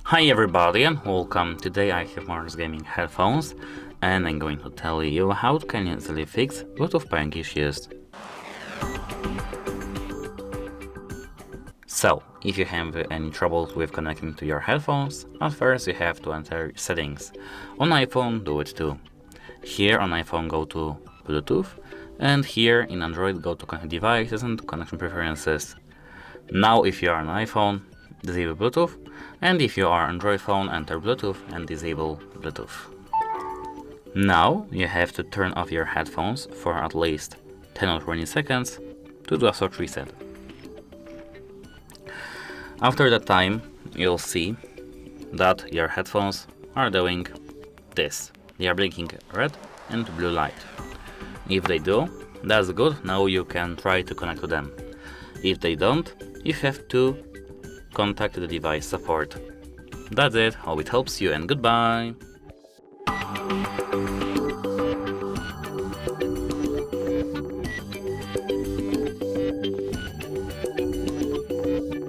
Hi everybody and welcome. Today I have Mars Gaming headphones and I'm going to tell you how can you easily fix Bluetooth pairing issues. So, if you have any troubles with connecting to your headphones, at first you have to enter settings. On iPhone do it too. Here on iPhone go to Bluetooth and here in Android go to Connect Devices and Connection Preferences. Now if you are on iPhone, disable Bluetooth, and if you are Android phone, enter Bluetooth and disable Bluetooth. Now you have to turn off your headphones for at least 10 or 20 seconds to do a soft reset. After that time, you'll see that your headphones are doing this. They are blinking red and blue light. If they do, that's good, now you can try to connect to them. If they don't, you have to contact the device support. That's it, hope it helps you and goodbye!